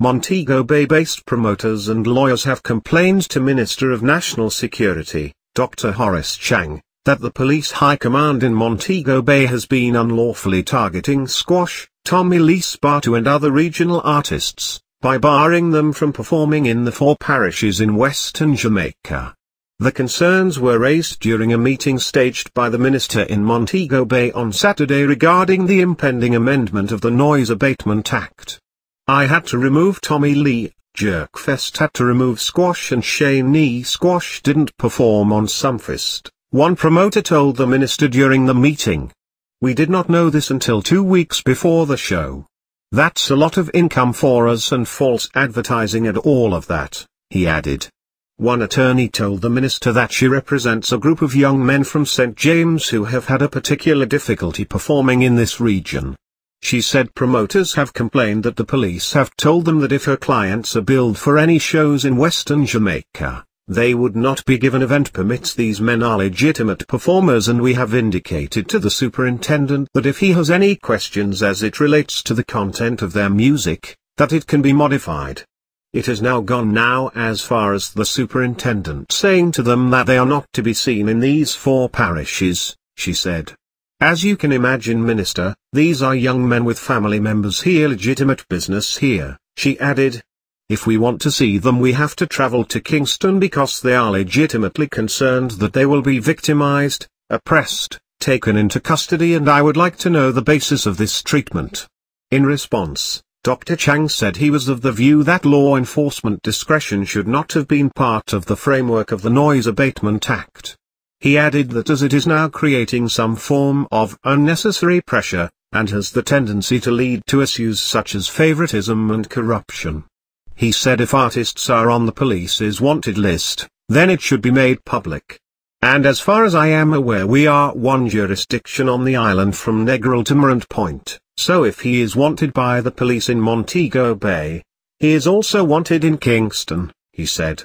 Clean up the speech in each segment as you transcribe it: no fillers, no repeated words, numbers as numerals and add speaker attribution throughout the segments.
Speaker 1: Montego Bay-based promoters and lawyers have complained to Minister of National Security, Dr. Horace Chang, that the police high command in Montego Bay has been unlawfully targeting Squash, Tommy Lee Sparta and other regional artists, by barring them from performing in the 4 parishes in Western Jamaica. The concerns were raised during a meeting staged by the minister in Montego Bay on Saturday regarding the impending amendment of the Noise Abatement Act. I had to remove Tommy Lee, Jerkfest had to remove Squash and Shane Squash didn't perform on Sumfest, one promoter told the minister during the meeting. We did not know this until 2 weeks before the show. That's a lot of income for us and false advertising and all of that, he added. One attorney told the minister that she represents a group of young men from St. James who have had a particular difficulty performing in this region. She said promoters have complained that the police have told them that if her clients are billed for any shows in Western Jamaica, they would not be given event permits. These men are legitimate performers and we have indicated to the superintendent that if he has any questions as it relates to the content of their music, that it can be modified. It has now gone as far as the superintendent saying to them that they are not to be seen in these 4 parishes, she said. As you can imagine, Minister, these are young men with family members here, legitimate business here, she added. If we want to see them we have to travel to Kingston because they are legitimately concerned that they will be victimized, oppressed, taken into custody, and I would like to know the basis of this treatment. In response, Dr. Chang said he was of the view that law enforcement discretion should not have been part of the framework of the Noise Abatement Act. He added that as it is now creating some form of unnecessary pressure, and has the tendency to lead to issues such as favoritism and corruption. He said if artists are on the police's wanted list, then it should be made public. And as far as I am aware we are one jurisdiction on the island from Negril to Morant Point, so if he is wanted by the police in Montego Bay, he is also wanted in Kingston, he said.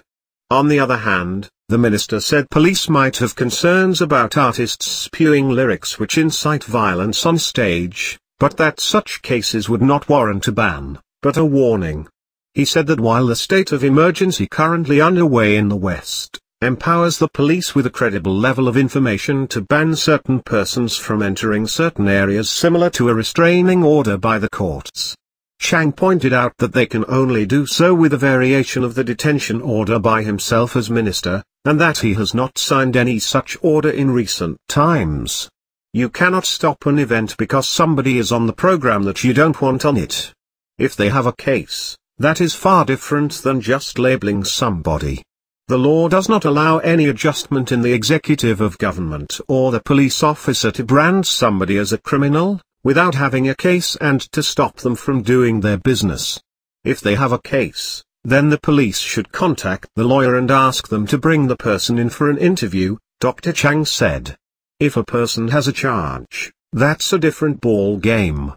Speaker 1: On the other hand, the minister said police might have concerns about artists spewing lyrics which incite violence on stage, but that such cases would not warrant a ban, but a warning. He said that while the state of emergency currently underway in the West empowers the police with a credible level of information to ban certain persons from entering certain areas similar to a restraining order by the courts, Chang pointed out that they can only do so with a variation of the detention order by himself as minister, and that he has not signed any such order in recent times. You cannot stop an event because somebody is on the program that you don't want on it. If they have a case, that is far different than just labeling somebody. The law does not allow any adjustment in the executive of government or the police officer to brand somebody as a criminal, without having a case and to stop them from doing their business. If they have a case, then the police should contact the lawyer and ask them to bring the person in for an interview, Dr. Chang said. If a person has a charge, that's a different ball game.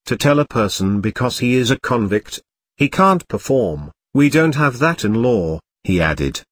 Speaker 1: To tell a person because he is a convict, he can't perform, we don't have that in law, he added.